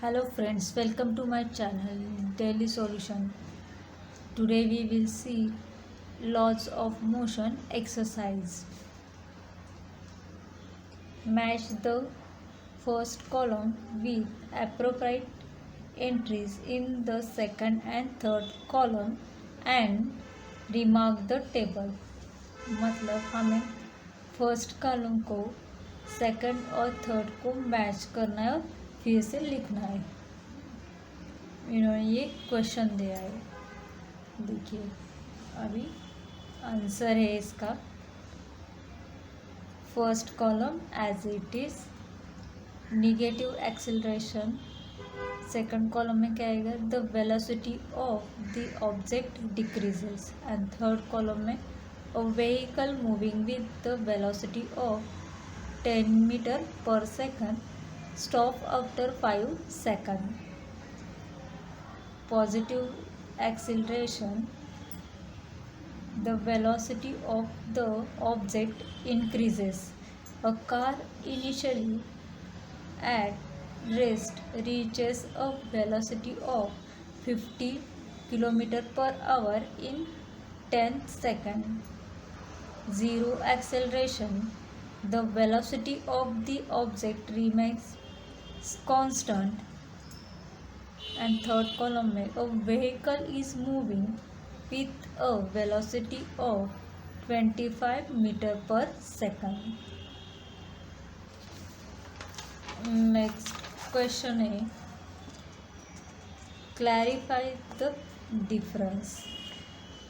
Hello friends, welcome to my channel Daily Solution. Today we will see laws of motion exercise. Match the first column with appropriate entries in the second and third column and remark the table. मतलब हमें first column को second और third को match करना है और फिर से लिखना है। इन्होंने ये क्वेश्चन दिया है, देखिए अभी आंसर है इसका। First column as it is negative acceleration. Second column में क्या आएगा, the velocity of the object decreases. And third column में a vehicle moving with the velocity of 10 metre पर second stop after 5 second. Positive acceleration, the velocity of the object increases. A car initially at rest reaches a velocity of 50 km/h in 10 seconds. Zero acceleration, the velocity of the object remains constant. And third column में a vehicle is moving with a velocity of 25 metre पर second. Next question है clarify the difference.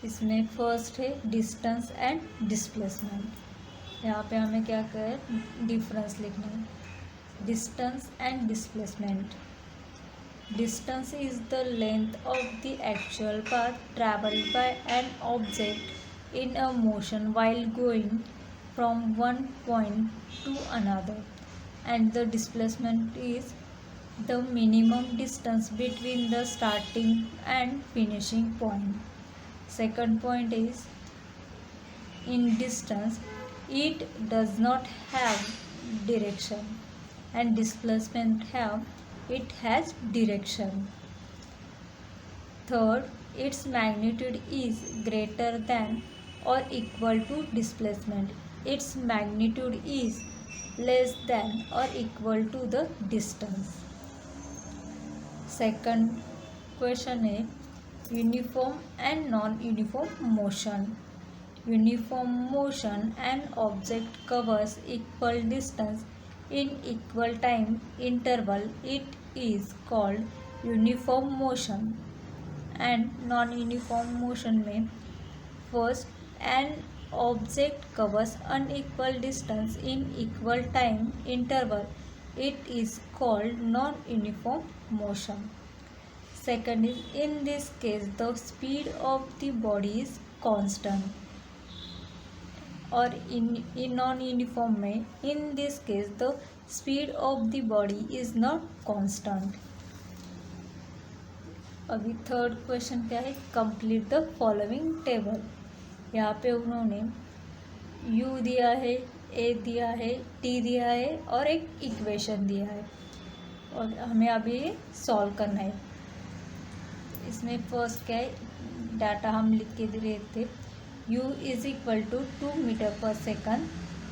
इसमें first है distance and displacement. यहाँ पे हमें क्या करें, डिफरेंस लिखना है। Distance and displacement, distance is the length of the actual path traveled by an object in a motion while going from one point to another, and the displacement is the minimum distance between the starting and finishing point. Second point is in distance it does not have direction, and displacement it has direction. Third, its magnitude is greater than or equal to displacement. Its magnitude is less than or equal to the distance. Second question is uniform and non-uniform motion. Uniform motion, an object covers equal distance in equal time interval, it is called uniform motion. And non-uniform motion में first, an object covers unequal distance in equal time interval, it is called non-uniform motion. Second is in this case the speed of the body is constant. और in non-uniform में in this case the speed of the body is not constant. अभी third question क्या है, complete the following table. यहाँ पे उन्होंने u दिया है, a दिया है, t दिया है और एक इक्वेशन दिया है और हमें अभी ये सॉल्व करना है। इसमें फर्स्ट क्या है, डाटा हम लिख के दे रहे थे। u is equal to 2 metre पर second,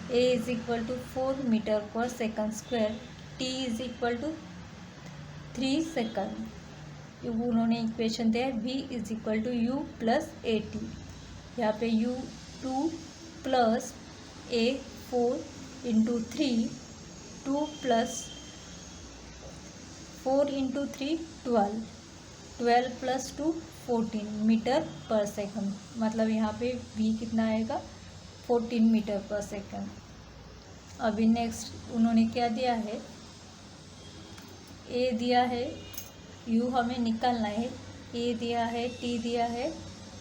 a is equal to 4 metre पर second square, t is equal to 3 second. उन्होंने इक्वेशन दिया है v is equal to u plus A T. यहाँ पे u 2 plus a 4 into 3, 2 plus 4 into 3 12, 12 plus 2 14 metre पर second. मतलब यहाँ पे v कितना आएगा, 14 मीटर पर सेकंड। अभी नेक्स्ट उन्होंने क्या दिया है, a दिया है, u हमें निकालना है, a दिया है, t दिया है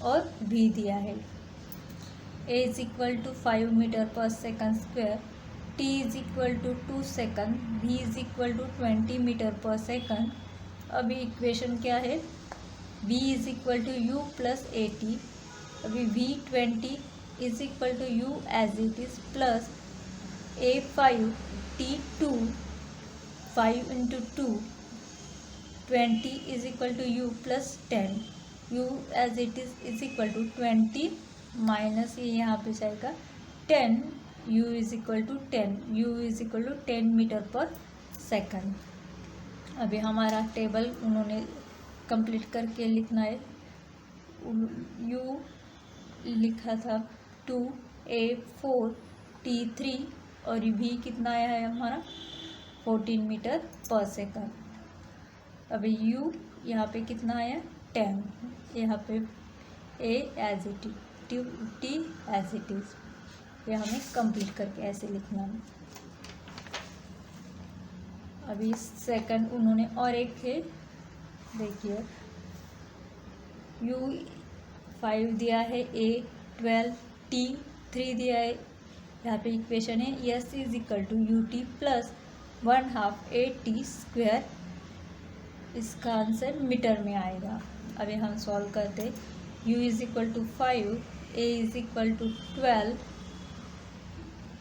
और v दिया है। a is equal to 5 metre पर second square, t is equal to 2 second, v is equal to 20 metre पर सेकंड। अभी इक्वेशन क्या है, v is equal to U plus A T. अभी v 20 is equal to U as it is plus a 5 t 2, 5 into 2 20 is equal to U plus 10, U as it is equal to 20 minus ये यहाँ पे जाएगा 10, u is equal to 10, u is equal to 10 metre पर second. अभी हमारा table उन्होंने complete करके लिखना है। यू लिखा था 2, A 4, T 3 और V कितना आया है हमारा 14 मीटर पर सेकंड। अभी U यहाँ पे कितना आया 10, यहाँ पे A as it is, T as it is, ये हमें कंप्लीट करके ऐसे लिखना है। अभी सेकंड उन्होंने और एक थे, देखिए U 5 दिया है, A 12, T 3 दिया है। यहाँ पे इक्वेशन है S is equal to U T plus 1/2 AT square, इसका आंसर मीटर में आएगा। अभी हम सॉल्व करते, U is equal to 5, A is equal to 12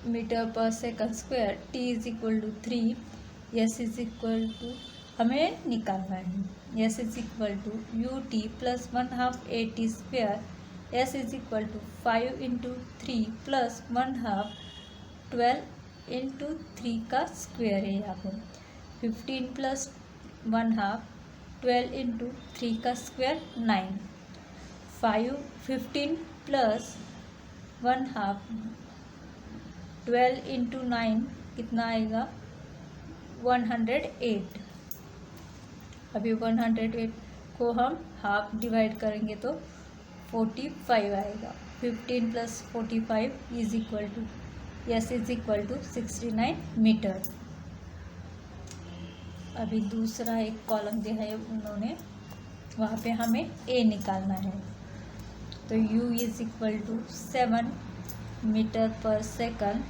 metre पर second square, T is equal to 3, S is equal to हमें निकालना है, S is equal to U T plus 1/2 AT square, S is equal to 5 into 3 plus 1/2 12 into 3 का square है यहाँ पे 15 plus 1/2 12 into 3 का square 9, 15 plus 1/2 12 into 9 कितना आएगा 108। अभी 108 को हम हाफ डिवाइड करेंगे तो 45 आएगा। 15 plus 45 is equal to S is equal to 69 metre. अभी दूसरा एक कॉलम दिया है उन्होंने, वहाँ पे हमें A निकालना है। तो U is equal to 7 metre पर second,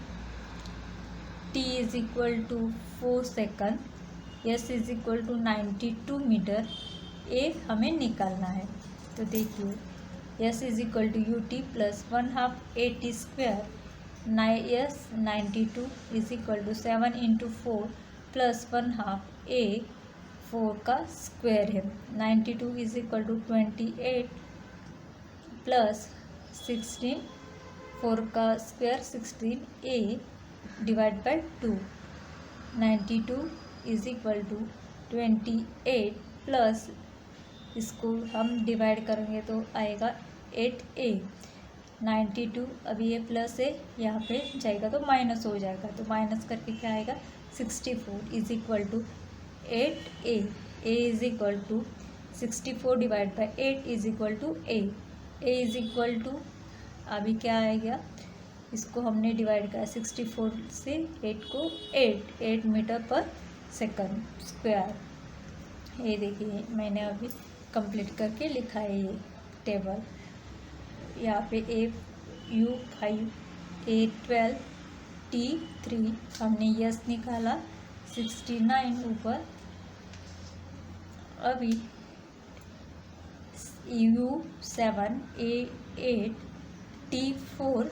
T is equal to 4 second, S is equal to 92 metre, A हमें निकालना है। तो देखिए S is equal to U T plus 1/2 AT square, S 92 is equal to 7 into 4 plus 1/2 A 4 का square है, 92 is equal to 28 plus 16, 4 का square 16 A divide by 2, 92 is equal to 28 plus इसको हम डिवाइड करेंगे तो आएगा 8A, 92 अभी ये प्लस है यहाँ पे जाएगा तो माइनस हो जाएगा, तो माइनस करके क्या आएगा 64 is equal to 8A, A is equal to 64 divide by 8 is equal to A is equal to अभी क्या आएगा, इसको हमने डिवाइड करा 64 से 8 को 8 मीटर पर सेकंड स्क्वायर। ये देखिए मैंने अभी कंप्लीट करके लिखा है ये टेबल। यहाँ पे U 5, A 12, T 3 हमने यस निकाला 69 ऊपर। अभी U 7, A 8, T 4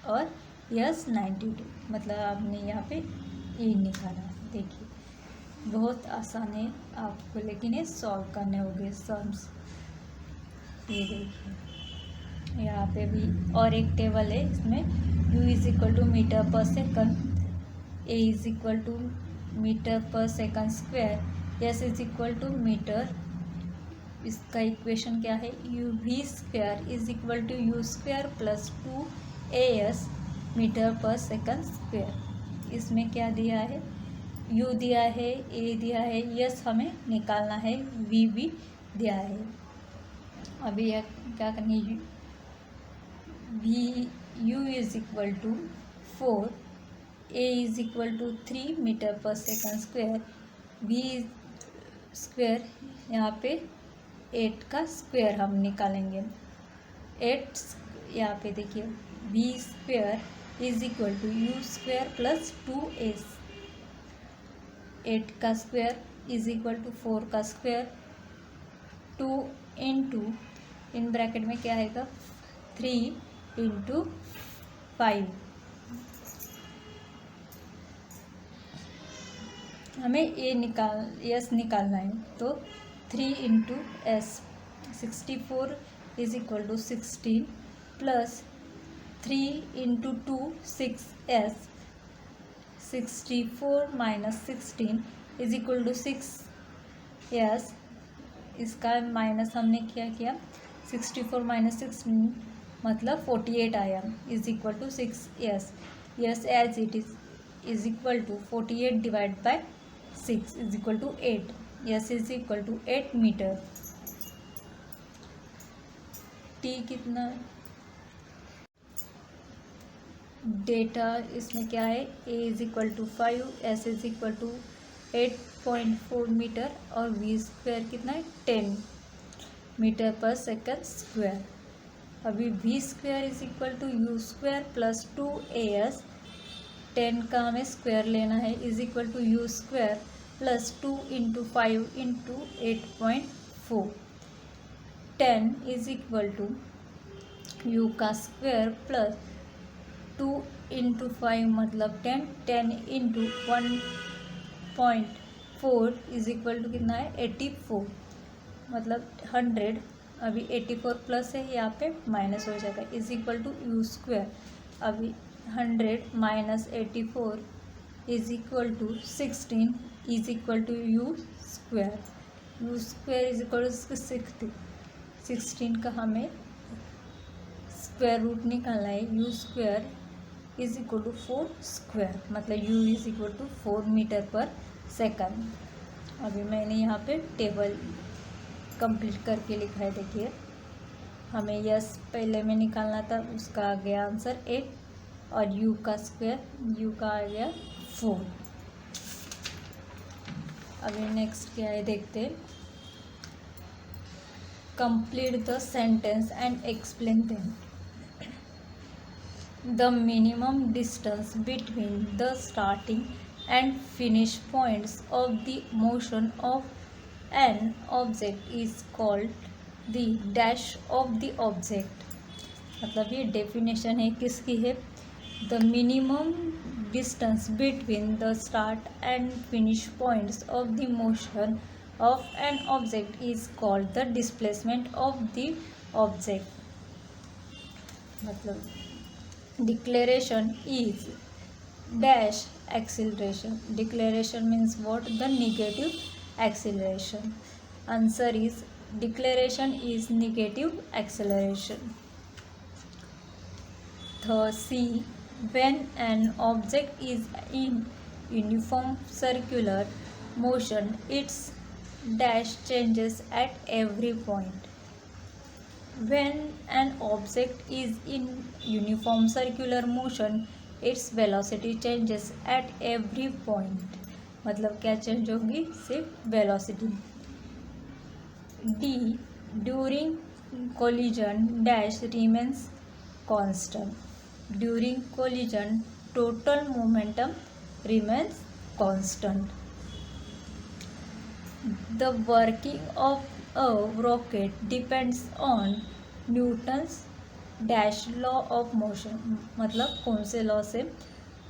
और यस 92, मतलब आपने यहाँ पे E निकाला। देखिए बहुत आसान है आपको, लेकिन ये सॉल्व करने होंगे सम्स। ये देखिए यहाँ पे भी और एक टेबल है, इसमें U is equal to metre पर second, A is equal to metre पर second square, S is equal to metre. इसका इक्वेशन क्या है, U V square is equal to you square plus 2AS metre पर second square. इसमें क्या दिया है, U दिया है, A दिया है, यस हमें निकालना है, V भी दिया है। अभी यह क्या करेंगे, U is equal to 4, A is equal to 3 metre पर सेकंड स्क्वायर, V स्क्वायर यहाँ पे 8 का स्क्वायर हम निकालेंगे। 8 यहाँ पे देखिए V square is equal to you square plus 2S, 8 का स्क्वायर इज इक्वल टू 4 का स्क्वायर, 2 इंटू इन ब्रैकेट में क्या आएगा 3 इंटू 5, हमें एस निकालना है, तो 3 into s 64 is equal to 16 plus 3 into 2 6s 64 minus 16 is equal to 6s। इसका माइनस हमने क्या किया 64 माइनस 16 मतलब 48 आया is equal to 6s। S as it is equal to 48 divide by 6 is equal to 8। S is equal to 8 metre. T कितना है, data इसमें क्या है, A is equal to 5, S is equal to 8.4 metre और V square कितना है 10 metre पर second square. अभी V square is equal to you square plus 2as 10 का हमें स्क्वायर लेना है is equal to you square plus 2 into 5 into 8.4 10 is equal to u का स्क्वायर प्लस 2 इंटू 5 मतलब 10 10 इंटू 1.4 इज इक्वल टू कितना है 84 मतलब 100। अभी 84 प्लस है यहाँ पे माइनस हो जाएगा is equal to you square. अभी 100 minus 84 is equal to 16 is equal to you square. U square is equal to 16 का हमें स्क्वायर रूट निकालना है। U square is equal to 4 square मतलब U is equal to 4 metre पर second. अभी मैंने यहाँ पे टेबल कंप्लीट करके लिखा है, देखिए हमें यस पहले में निकालना था, उसका आ गया आंसर 8 और यू का स्क्वायर यू का आ गया 4। अभी नेक्स्ट क्या है देखते हैं, complete the sentence and explain them. The minimum distance between the starting and finish points of the motion of an object is called the dash of the object। मतलब ये definition है किसकी है, the minimum distance between the start and finish points of the motion of an object is called the displacement of the object। मतलब declaration is dash acceleration। declaration means what, the negative acceleration। answer is declaration is negative acceleration। C, when an object is in uniform circular motion its dash changes at every point। when an object is in uniform circular motion its velocity changes at every point। मतलब क्या change होगी, सिर्फ velocity. D, during collision dash remains constant। during collision total momentum remains constant। the working of a rocket depends on Newton's dash law of motion. मतलब कौन से law से,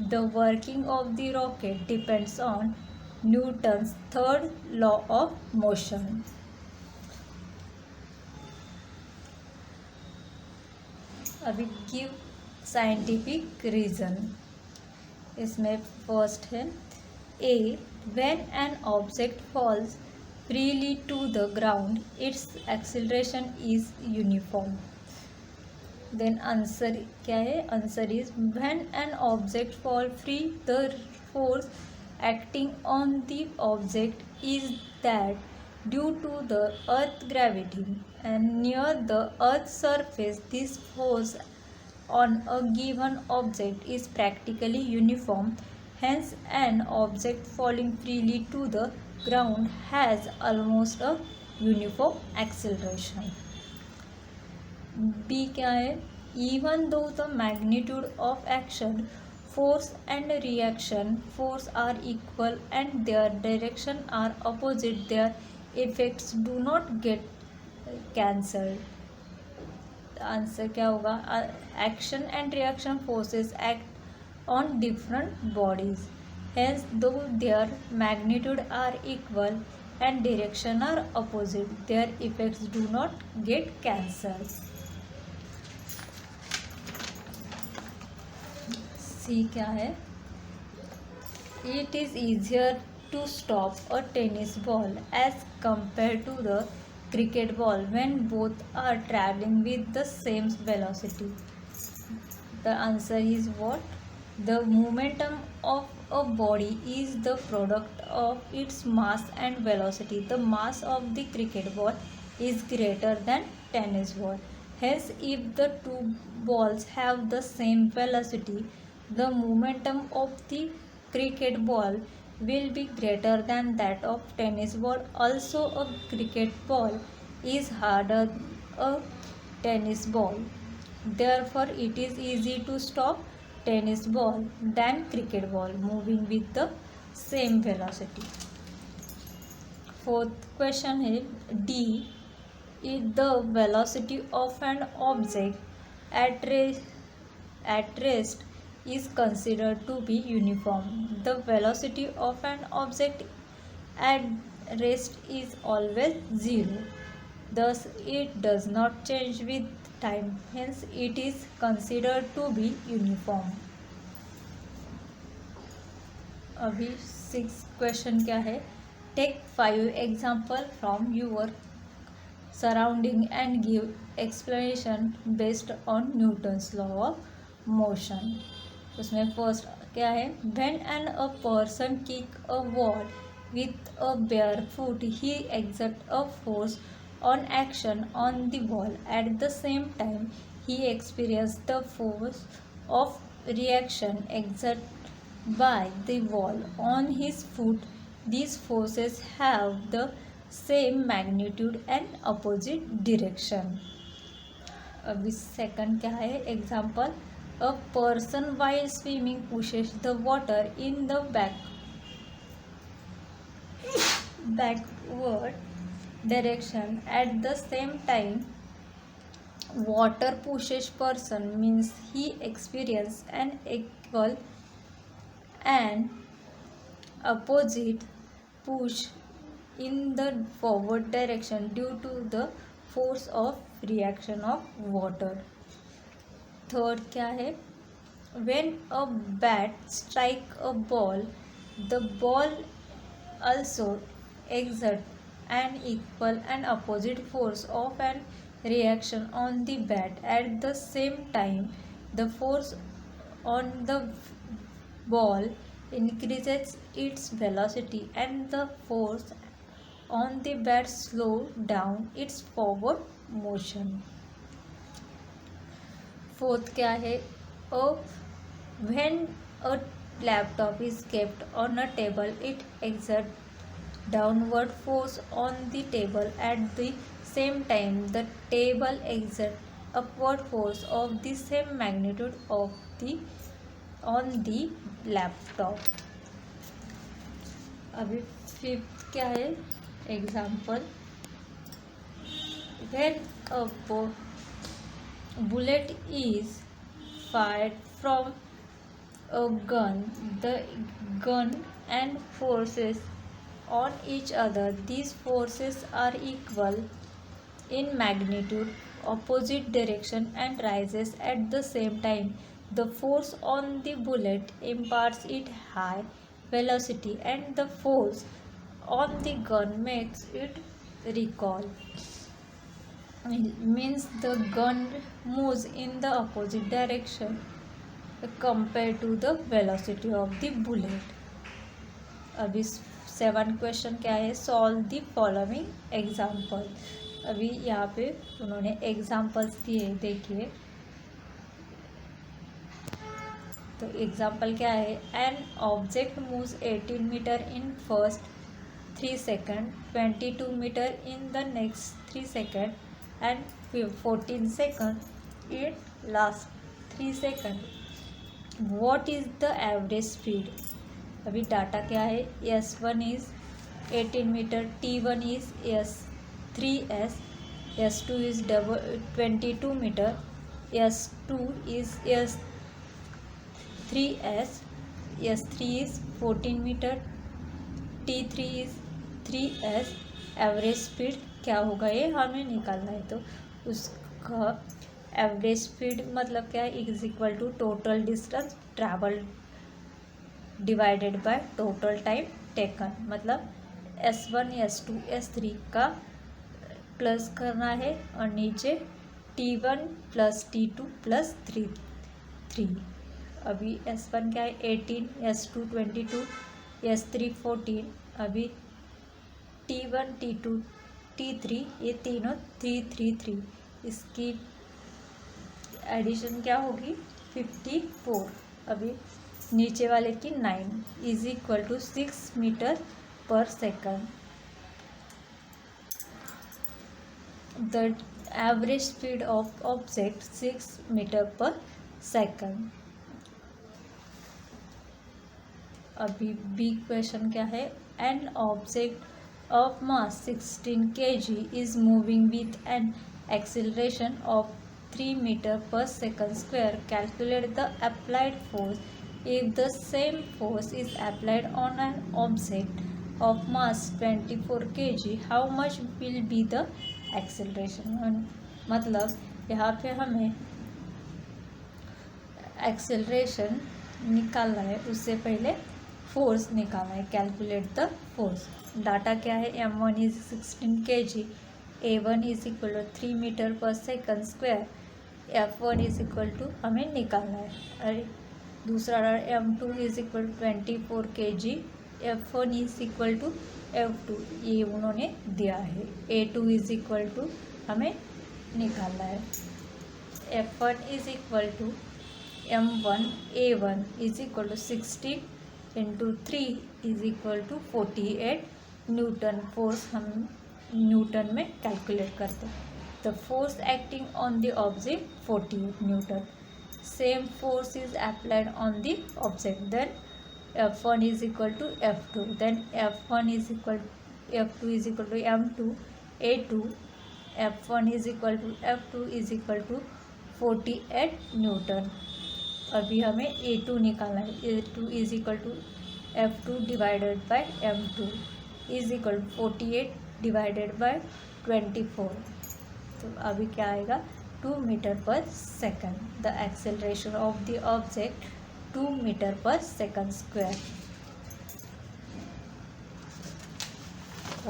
the working of the rocket depends on Newton's third law of motion. अभी give scientific reason. इसमें first है A, when an object falls freely to the ground its acceleration is uniform। then answer क्या है, answer is when an object fall free the force acting on the object is that due to the earth gravity and near the earth's surface this force on a given object is practically uniform। hence an object falling freely to the ground has almost a uniform acceleration। B क्या है, even though the magnitude of action force and reaction force are equal and their direction are opposite their effects do not get cancelled। Answer क्या होगा, action and reaction forces act on different bodies Hence, though their magnitude are equal and direction are opposite, their effects do not get cancelled. सी क्या है? It is easier to stop a tennis ball as compared to the cricket ball when both are traveling with the same velocity. The answer is what? The momentum of a body is the product of its mass and velocity. The mass of the cricket ball is greater than tennis ball. Hence, if the two balls have the same velocity, the momentum of the cricket ball will be greater than that of tennis ball. Also, a cricket ball is harder a tennis ball. Therefore, it is easy to stop tennis ball than cricket ball moving with the same velocity. Fourth question is D. If the velocity of an object at rest is considered to be uniform. The velocity of an object at rest is always zero. Thus, it does not change with time. Hence, it is considered to be uniform. अभी 6th question क्या है? Take 5 example from your surrounding and give explanation based on Newton's law of motion. उसमें first क्या है? When a person kick a wall with a bare foot, he exerts a force on action on the wall. At the same time, he experiences the force of reaction exerted by the wall on his foot. These forces have the same magnitude and opposite direction. अभी second क्या है? Example, a person while swimming pushes the water in the backward direction. At the same time, water pushes person, means he experiences an equal and opposite push in the forward direction due to the force of reaction of water. Third क्या है? When a bat strike a ball, the ball also exerts an equal and opposite force of an reaction on the bat. At the same time, the force on the ball increases its velocity and the force on the bat slow down its forward motion. Fourth क्या है? When a laptop is kept on a table, it exerts downward force on the table. At the same time, the table exerts upward force of the same magnitude on the laptop. अभी fifth क्या है? Example, when a bullet is fired from a gun, the gun and forces on each other. These forces are equal in magnitude, opposite direction and rises at the same time. The force on the bullet imparts it high velocity and the force on the gun makes it recoil. Means the gun moves in the opposite direction compared to the velocity of the bullet. अभी 7 question क्या है? Solve the following example. अभी यहाँ पे उन्होंने examples दिए, देखिए. तो एग्जाम्पल क्या है? An object moves 18 metre in first 3 second, 22 metre in the next 3 second and 14 seconds in last 3 seconds. What is the average speed? अभी डाटा क्या है? S1 is 18 metre, T1 is S3s, S2 is 22 metre, S2 is S3s, S3 is 14 metre, T3 is 3s। Average speed क्या होगा ये हमें निकालना है, तो उसका एवरेज स्पीड मतलब क्या है, is equal to total distance travel divided by total time taken. मतलब S1 S2 S3 का प्लस करना है और नीचे T1 प्लस T2 प्लस 3। अभी S1 क्या है 18, S2 22, S3 14, अभी T1 T2 T3 ये तीनों 3 इसकी एडिशन क्या होगी 54। अभी नीचे वाले की 9 इज इक्वल टू 6 मीटर पर second. The average speed of object 6 metre पर सेकंड। अभी बी क्वेश्चन क्या है, an object of mass 16 kg is moving with an acceleration of 3 meter per second square. Calculate the applied force. If the same force is applied on an object of mass 24 kg, how much will be the acceleration? मतलब यहाँ पे हमें acceleration निकालना है, उससे पहले force निकालना है। Calculate the force. डाटा क्या है, m1 is 16 kg, a1 is equal to 3 metre पर second square, f1 is equal to हमें निकालना है। अरे दूसरा m2 is equal to 24 kg, f1 is equal to f2 ये उन्होंने दिया है। a2 इज इक्वल टू हमें निकालना है। f1 is equal to m1 a1 is equal to 16 into 3 is equal to 48 newton. Force हम न्यूटन में कैलकुलेट करते हैं। The force acting on the object 48 newton. Same force is applied on the object, then f1 is equal to f2, then f1 is equal f2 is equal to m2 a2, f1 is equal to f2 is equal to 48 newton. अभी हमें a2 निकालना है। a2 is equal to f2 divided by m2 is equal to 48 divided by 24। तो अभी क्या आएगा 2 metre पर second. The acceleration of the object 2 metre पर सेकंड स्क्वायर।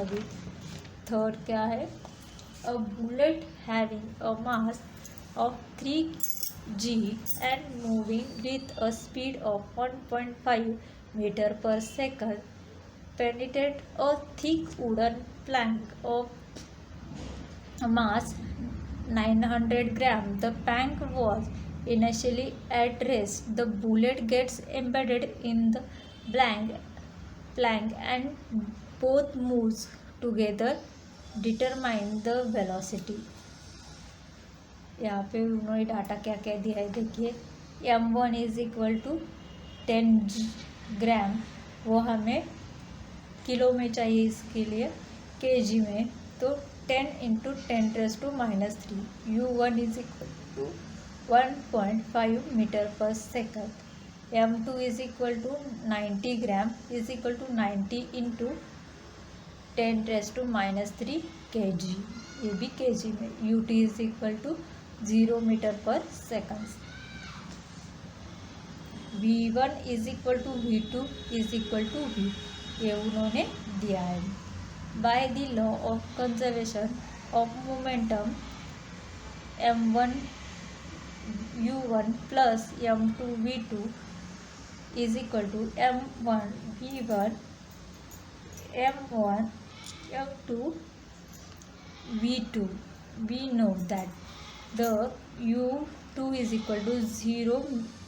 अभी थर्ड क्या है, a bullet having a mass of 3 g and moving with a speed of 1.5 meter per second penetrated a thick wooden plank of mass 900 gram. The plank was initially at rest. The bullet gets embedded in the plank and both moves together. Determine the velocity. यहाँ पे उन्होंने data क्या क्या दिया है देखिए, m1 is equal to 10 ग्राम, वो हमें किलो में चाहिए, इसके लिए kg में, तो 10 into 10⁻³ u1 is equal to 1.5 metre पर second. m2 is equal to 90 gram is equal to 90 into 10⁻³ kg, ये भी kg में। ut is equal to 0 metre पर second. v1 is equal to v2 is equal to v, ये उन्होंने दिया है। By the law of conservation of momentum m1 u1 plus m2 v2 is equal to m1 v1 m1 m2 v2। we know that the u2 is equal to 0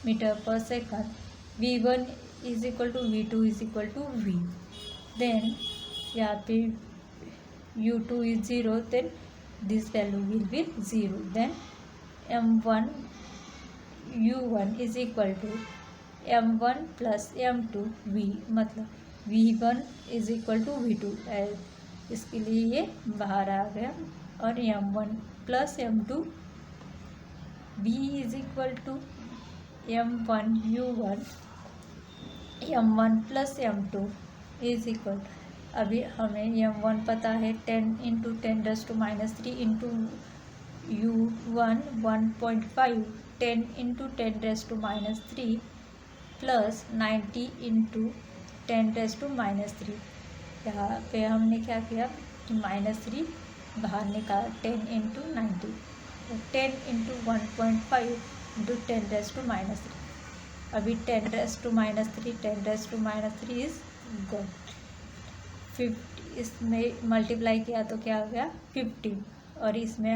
meter per second, v1 is equal to v2 is equal to v, then यहाँ पे u2 is 0, then this value will be 0, then m1 u1 is equal to m1 plus m2 v, मतलब v1 is equal to v2, इसके लिए ये बाहर आ गया, और m1 plus m2 v is equal to m1 u1 m1 plus m2 is equal, अभी हमें m1 पता है 10 into 10⁻³ into u1 1.5, 10 into 10⁻³ plus 90 into 10⁻³। यहाँ पे हमने क्या किया कि -3 बाहर निकाला, 10 इंटू 90, 10 इंटू 1.5 इंटू 10⁻³। अभी 10⁻³ 10⁻³ इज गुड। 50 इसमें मल्टीप्लाई किया तो क्या हो गया 50, और इसमें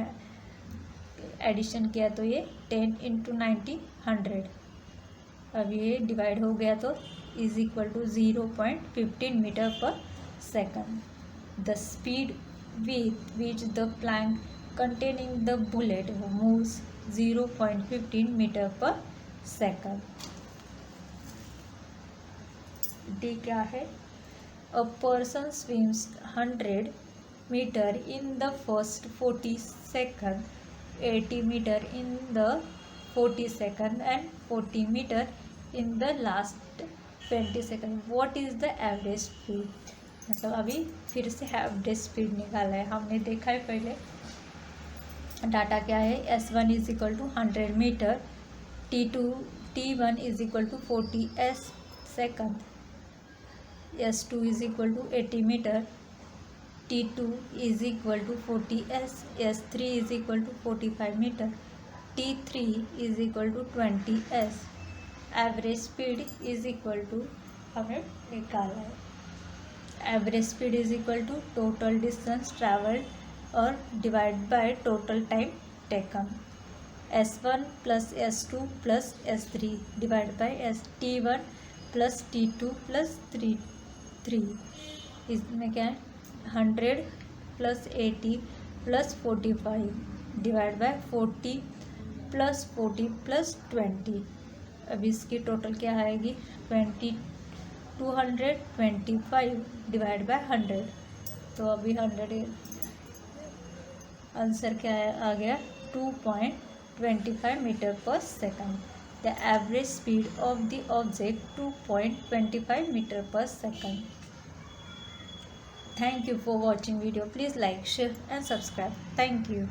एडिशन किया तो ये 10 इंटू 90 100। अब ये डिवाइड हो गया तो इज इक्वल टू 0.15 मीटर पर second. The speed with which the plank containing the bullet moves 0.15 metre पर सेकंड। डी क्या है? A person swims 100 metre in the first 40 second, 80 metre in the 40 second and 40 metre in the last 20 second. What is the average speed? मतलब अभी फिर से average speed निकाला है, हमने देखा है पहले। डाटा क्या है? S1 is equal to 100 metre, T1 is equal to 40 second, S2 is equal to 80 metre, T2 is equal to 40 S3 is equal to 45 metre, T3 is equal to 20 S। Average speed is equal to हमें निकाला है। Average speed is equal to total distance travelled और divide by total time taken. S1 plus S2 plus S3 divide by T1 plus T2 plus 3। इसमें क्या है? 100 plus 80 plus 45 divide by 40 plus 40 plus 20। अब इसकी total क्या आएगी? 225 divide by 100। तो अभी 100 आंसर क्या आ गया? 2.25 मीटर पर second. The average speed of the object 2.25 metre पर second. Thank you for watching video. Please like, share and subscribe. Thank you.